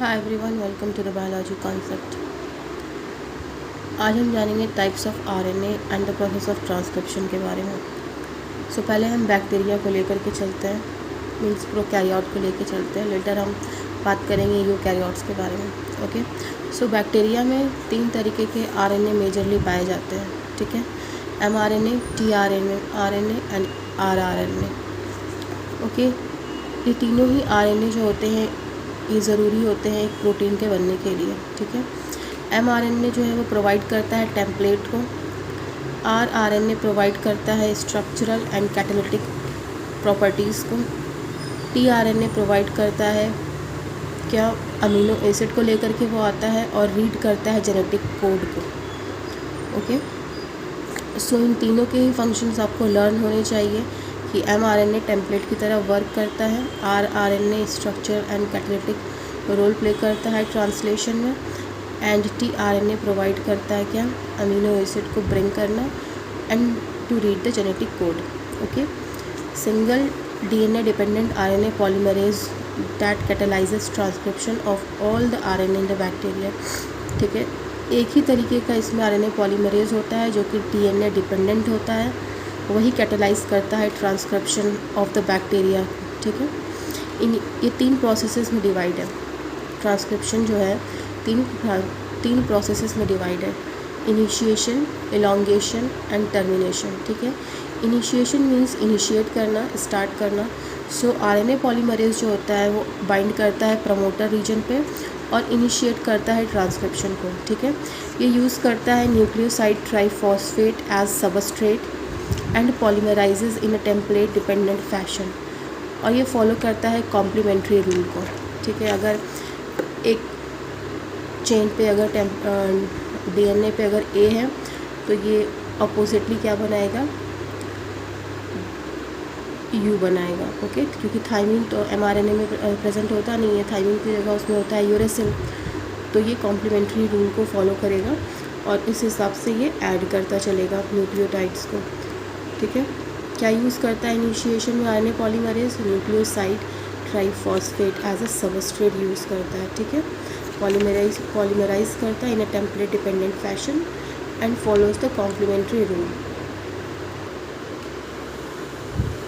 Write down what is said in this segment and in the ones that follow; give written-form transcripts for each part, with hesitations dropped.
Hi everyone, welcome to the biology concept. आज हम जानेंगे types of RNA and the process of transcription के बारे में। पहले हम बैक्टीरिया को लेकर के चलते हैं, मीन्स प्रोकैरियोट को लेकर चलते हैं। लेटर हम बात करेंगे यूकैरियोट्स के बारे में। ओके, बैक्टीरिया में 3 तरीके के आरएनए मेजरली पाए जाते हैं। ठीक है, mRNA, tRNA, RNA and rRNA। Okay, ये तीनों ही आरएनए जो होते हैं ये ज़रूरी होते हैं एक प्रोटीन के बनने के लिए। ठीक है, mRNA जो है वो प्रोवाइड करता है टेम्पलेट को, rRNA प्रोवाइड करता है स्ट्रक्चरल एंड कैटालिटिक प्रॉपर्टीज़ को, tRNA प्रोवाइड करता है क्या अमीनो एसिड को लेकर के वो आता है और रीड करता है जेनेटिक कोड को। ओके, इन तीनों के ही फंक्शंस आपको लर्न होने चाहिए कि mRNA टेम्पलेट की तरह वर्क करता है, rRNA structure and catalytic role play करता है ट्रांसलेशन में, एंड tRNA प्रोवाइड करता है क्या अमीनो एसिड को ब्रिंग करना and to read the genetic code. Okay, single DNA dependent RNA polymerase that catalyses transcription of all the RNA in the bacteria. ठीक है, एक ही तरीके का इसमें RNA पॉलीमरेज होता है जो कि DNA डिपेंडेंट होता है, वही कैटालाइज करता है ट्रांसक्रिप्शन ऑफ द बैक्टीरिया। ठीक है, ये 3 प्रोसेसेस में डिवाइड है। ट्रांसक्रिप्शन जो है तीन प्रोसेसेस में डिवाइड है, इनिशिएशन, एलोंगेशन एंड टर्मिनेशन। ठीक है, इनिशिएशन मीन्स इनिशिएट करना, स्टार्ट करना। RNA पॉलीमरेज जो होता है वो बाइंड करता है प्रमोटर रीजन पे और इनिशिएट करता है ट्रांसक्रिप्शन को। ठीक है, ये यूज़ करता है nucleoside triphosphate as substrate and polymerises in a template dependent fashion, और ये फॉलो करता है कॉम्प्लीमेंट्री रूल को। ठीक है, अगर एक चेन पे अगर DNA पे अगर A है तो ये अपोजिटली क्या बनाएगा, U बनाएगा। ओके, क्योंकि थाइमिन तो mRNA में प्रेजेंट होता नहीं है, थाइमिन की जगह उसमें होता है यूरेसिल, तो ये कॉम्प्लीमेंट्री रूल को फॉलो करेगा और इस हिसाब से ये ऐड करता चलेगा न्यूक्लियोटाइड्स को। ठीक है, क्या यूज़ करता है इनिशिएशन में RNA polymerase, nucleoside triphosphate as a substrate use करता है। ठीक है, पॉलीमराइज करता है in a template dependent fashion and follows the complementary rule.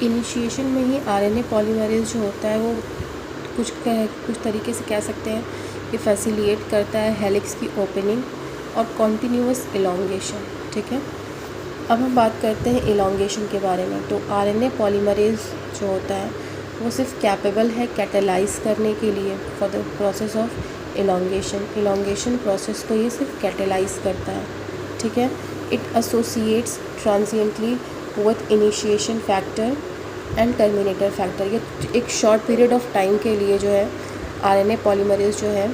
Initiation में ही RNA पॉलीमरेज जो होता है वो कुछ तरीके से कह सकते हैं कि फैसिलिटेट करता है हेलिक्स की ओपनिंग और कॉन्टीन्यूअस एलोंगेशन। ठीक है, अब हम बात करते हैं एलोंगेशन के बारे में। तो RNA पॉलीमरेज जो होता है वो सिर्फ कैपेबल है कैटालाइज करने के लिए for the process of elongation process को ये सिर्फ कैटालाइज करता है। ठीक है, it associates transiently with initiation factor and terminator factor. ये एक शॉर्ट पीरियड ऑफ टाइम के लिए जो है RNA पॉलीमरेज जो है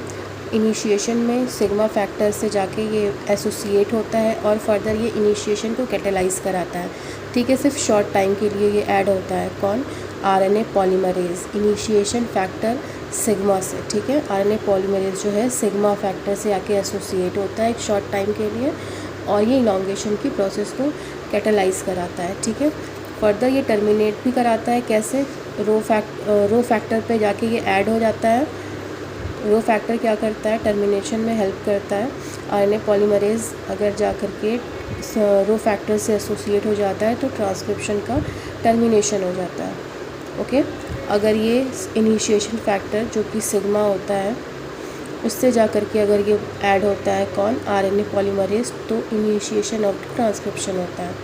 इनिशिएशन में सिग्मा फैक्टर से जाके ये एसोसिएट होता है और फर्दर ये इनिशिएशन को कैटालाइज कराता है। ठीक है, सिर्फ शॉर्ट टाइम के लिए ये ऐड होता है। कौन? RNA polymerase initiation factor sigma से। ठीक है, RNA पॉलीमरेज जो है सिग्मा फैक्टर से आके एसोसिएट होता है एक शॉर्ट टाइम के लिए और ये इलॉन्गेशन की प्रोसेस को कैटालाइज कराता है। ठीक है, फर्दर ये टर्मिनेट भी कराता है। कैसे? रो फैक्टर पे जाके ये ऐड हो जाता है। रो फैक्टर क्या करता है? टर्मिनेशन में हेल्प करता है। RNA पॉलीमरेज अगर जा कर के रो फैक्टर से एसोसिएट हो जाता है तो ट्रांसक्रिप्शन का टर्मिनेशन हो जाता है। ओके, अगर ये इनिशिएशन फैक्टर जो कि सिग्मा होता है उससे जा कर के अगर ये ऐड होता है कौन? RNA पॉलीमरेज, तो इनिशिएशन ऑफ ट्रांसक्रिप्शन होता है।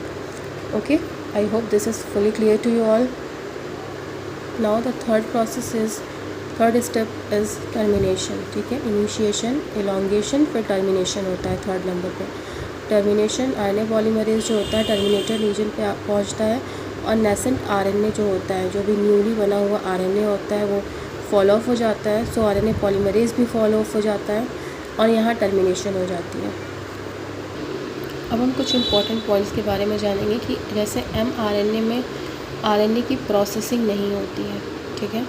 Okay, I hope this is fully clear to you all. Now the third step is termination. ठीक है, इनिशिएशन, एलोंगेशन, फिर टर्मिनेशन होता है थर्ड नंबर पे। टर्मिनेशन, RNA पॉलीमरेज जो होता है टर्मिनेटर रीजन पे पहुंचता है और नेसेंट RNA जो होता है, जो भी न्यूली बना हुआ RNA होता है वो फॉलो ऑफ हो जाता है। RNA पॉलीमरेज भी फॉलो ऑफ हो जाता है और यहाँ टर्मिनेशन हो जाती है। अब हम कुछ इंपॉर्टेंट पॉइंट्स के बारे में जानेंगे कि जैसे mRNA में RNA की प्रोसेसिंग नहीं होती है। ठीक है,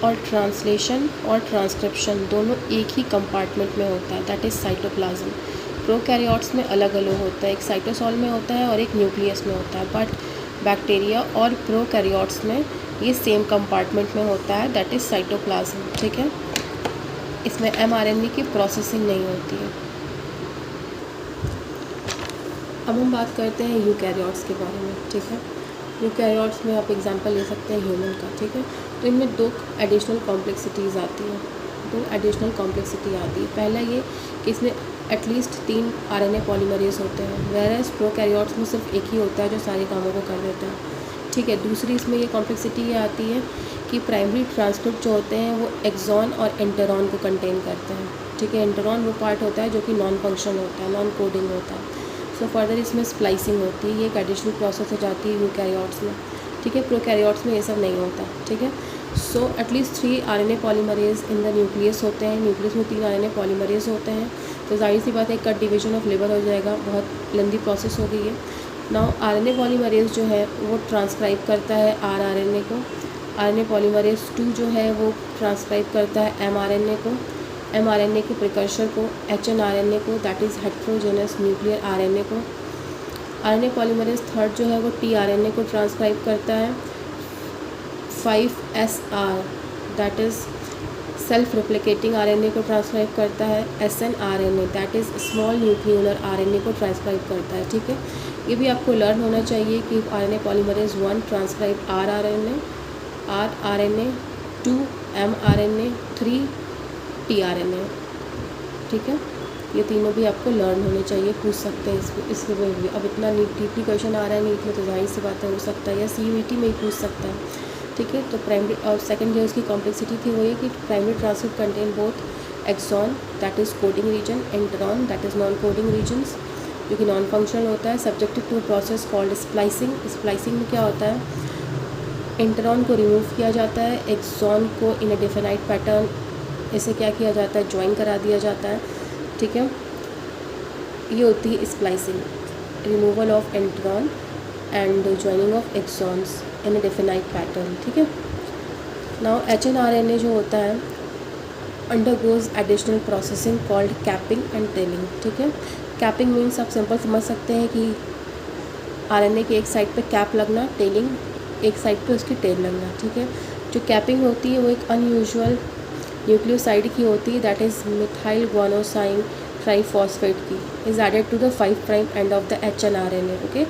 और ट्रांसलेशन और ट्रांसक्रिप्शन दोनों एक ही कंपार्टमेंट में होता है, दैट इज़ साइटोप्लाज्म। प्रोकैरियोट्स में अलग अलग होता है, एक साइटोसॉल में होता है और एक न्यूक्लियस में होता है, बट बैक्टीरिया और प्रोकैरियोट्स में ये सेम कंपार्टमेंट में होता है, दैट इज़ साइटोप्लाज्म। ठीक है, इसमें mRNA की प्रोसेसिंग नहीं होती है। अब हम बात करते हैं यूकैरियोट्स के बारे में, ठीक है। यूकैरियोट्स में आप एग्जांपल ले सकते हैं ह्यूमन का, ठीक है। तो इनमें दो एडिशनल कॉम्प्लेक्सिटीज़ आती हैं, दो एडिशनल कॉम्प्लेक्सिटी आती है। पहला ये कि इसमें एटलीस्ट 3 RNA पॉलीमरेज होते हैं, वेयरएज प्रोकैरियोट्स में सिर्फ एक ही होता है जो सारे कामों को कर देता है, ठीक है। दूसरी इसमें ये कॉम्प्लेक्सिटी ये आती है कि प्राइमरी ट्रांसक्रिप्ट जो होते हैं वो एक्सॉन और इंटरॉन को कंटेन करते हैं, ठीक है। इंटरॉन वो पार्ट होता है जो कि नॉन फंक्शन होता है, नॉन कोडिंग होता है। सो फर्दर इसमें स्प्लाइसिंग होती है, ये एक एडिशनल प्रोसेस हो जाती है यूकैरियोट्स में, ठीक है। प्रोकैरियोट्स में ये सब नहीं होता, ठीक है। So at least 3 RNA polymerase in the nucleus होते हैं, न्यूक्लियस में 3 RNA पॉलीमरेज होते हैं। तो जाहिर सी बात है कट डिवीजन ऑफ लिवर हो जाएगा, बहुत लंबी प्रोसेस हो गई है। नाउ RNA पॉलीमरेज जो है वो ट्रांसक्राइब करता है rRNA को, RNA पॉलीमरेज 2 जो है वो ट्रांसक्राइब करता है mRNA को, mRNA के प्रिकर्सर को hnRNA को, that is heterogeneous nuclear RNA को। RNA पॉलीमरेज 3 जो है वो tRNA को ट्रांसक्राइब करता है, 5SR that is self replicating RNA को ट्रांसक्राइब करता है, snRNA that is small nucleolar RNA को ट्रांसक्राइब करता है, ठीक है। ये भी आपको लर्न होना चाहिए कि RNA polymerase 1 transcribe rRNA, 2 mRNA, 3 tRNA, ठीक है। ये तीनों भी आपको लर्न होने चाहिए, पूछ सकते हैं इसके में भी। अब इतना डीपली क्वेश्चन आ रहा है नीट में तो जाहिर सी बातें हो सकता है, या CUET में ही पूछ सकता है, ठीक है। तो प्राइमरी और सेकंड जो उसकी कॉम्प्लेक्सिटी थी वो ये कि primary transcript contain both exon that is coding region, intron that is non coding regions, जो कि नॉन फंक्शनल होता है, subjected to process called splicing. Splicing में क्या होता है, इंटरॉन को रिमूव किया जाता है, एक्सॉन को इन अ डिफिनाइट पैटर्न इसे क्या किया जाता है, ज्वाइन करा दिया जाता है, ठीक है। ये होती है splicing, removal of intron and joining of exons in a definite pattern, ठीक है। नाउ hnRNA जो होता है undergoes additional processing called capping and tailing, ठीक है। कैपिंग मीन्स आप सिंपल समझ सकते हैं कि RNA के एक साइड पे कैप लगना, टेलिंग एक साइड पे उसकी टेल लगना, ठीक है। जो कैपिंग होती है वो एक अनयूजुअल न्यूक्लियोसाइड की होती है, that is methyl guanosine triphosphate की, is added to ' 5' end of the hnRNA, okay.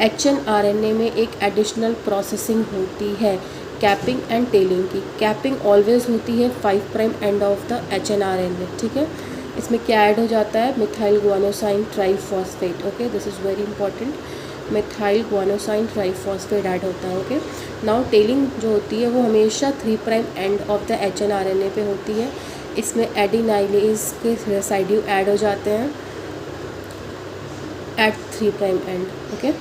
hnRNA में एक एडिशनल प्रोसेसिंग होती है कैपिंग एंड टेलिंग की। कैपिंग ऑलवेज होती है 5' एंड ऑफ द hnRNA, ठीक है। इसमें क्या ऐड हो जाता है, methyl guanosine triphosphate, okay, this is very important. Methyl guanosine triphosphate add होता है, ओके। नाउ टेलिंग जो होती है वो हमेशा 3' एंड ऑफ द hnRNA पे होती है। इसमें एडिनाइलेज के रेसिड्यू ऐड हो जाते हैं at 3' end, okay.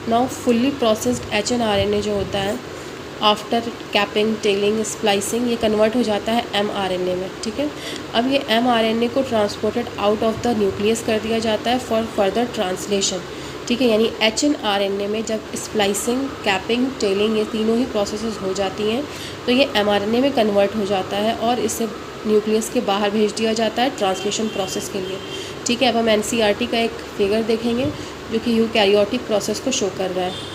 Now fully processed hnRNA जो होता है आफ्टर कैपिंग, टेलिंग, स्प्लाइसिंग ये कन्वर्ट हो जाता है mRNA में, ठीक है। अब ये mRNA को transported out of the nucleus कर दिया जाता है फॉर फर्दर ट्रांसलेशन, ठीक है। यानी hnRNA में जब स्प्लाइसिंग, कैपिंग, टेलिंग ये तीनों ही प्रोसेसेस हो जाती हैं तो ये mRNA में कन्वर्ट हो जाता है और इसे न्यूक्लियस के बाहर भेज दिया जाता है ट्रांसलेशन प्रोसेस के लिए, ठीक है। अब हम NCERT का एक फिगर देखेंगे जो कि यूकैरियोटिक प्रोसेस को शो कर रहा है।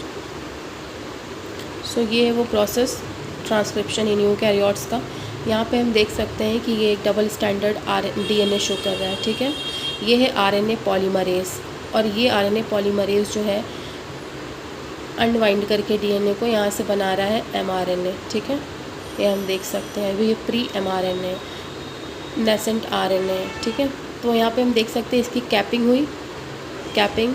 सो ये है वो प्रोसेस ट्रांसक्रिप्शन इन यूकैरियोट्स का। यहाँ पे हम देख सकते हैं कि ये एक डबल स्टैंडर्ड DNA शो कर रहा है, ठीक है। ये है RNA पॉलीमरेज और ये RNA पॉलीमरेज जो है अनवाइंड करके DNA को यहाँ से बना रहा है mRNA, ठीक है। ये हम देख सकते हैं, ये प्री mRNA, नेसेंट RNA, ठीक है। तो यहाँ पे हम देख सकते हैं इसकी कैपिंग हुई, कैपिंग,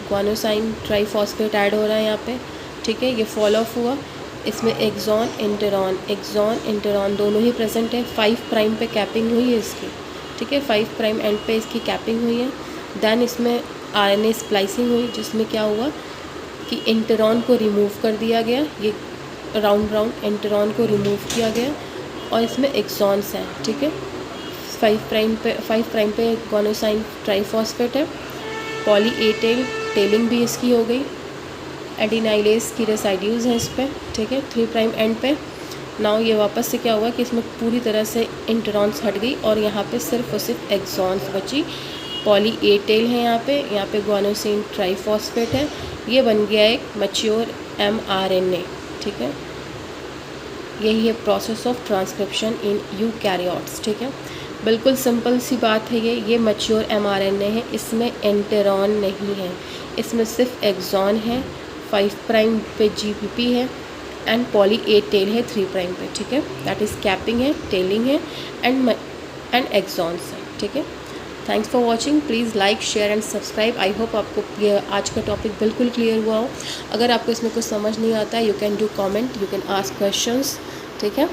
ग्वानोसाइन ट्राइफॉस्फेट ऐड हो रहा है यहाँ पे, ठीक है। ये फॉल ऑफ हुआ, इसमें एक्सॉन इंटरॉन दोनों ही प्रेजेंट है। 5' पे कैपिंग हुई है इसकी, ठीक है, 5' एंड पे इसकी कैपिंग हुई है। देन इसमें RNA स्प्लाइसिंग हुई जिसमें क्या हुआ कि इंटरॉन को रिमूव कर दिया गया, ये राउंड इंटरॉन को रिमूव किया गया और इसमें एक्सॉन्स हैं, ठीक है। 5' पे ग्वानोसाइन ट्राइफॉस्फेट है, पॉली ए टेल, टेलिंग भी इसकी हो गई, एडिनाइलेज की रेसिड्यूज़ हैं इस पर, ठीक है, 3' एंड पे। नाउ ये वापस से क्या हुआ कि इसमें पूरी तरह से इंटरॉन्स हट गई और यहाँ पे सिर्फ और सिर्फ एक्सॉन्स बची, पॉली ए टेल है यहाँ पे ग्वानोसिन ट्राइफॉस्फेट है, ये बन गया एक मैच्योर mRNA, ठीक है। यही है process of transcription in eukaryotes. ठीक है, बिल्कुल सिंपल सी बात है ये मैच्योर mRNA है, इसमें एंटेरॉन नहीं है, इसमें सिर्फ एक्सॉन है, 5 प्राइम पे GPP है एंड पॉली ए टेल है 3 प्राइम पे। ठीक है, दैट इज़ कैपिंग है, टेलिंग है एंड एक्सॉन्स है। ठीक है, thanks for watching, please like share and subscribe. I hope आपको ये आज का टॉपिक बिल्कुल क्लियर हुआ हो। अगर आपको इसमें कुछ समझ नहीं आता है, you can do comment, you can ask questions. ठीक है।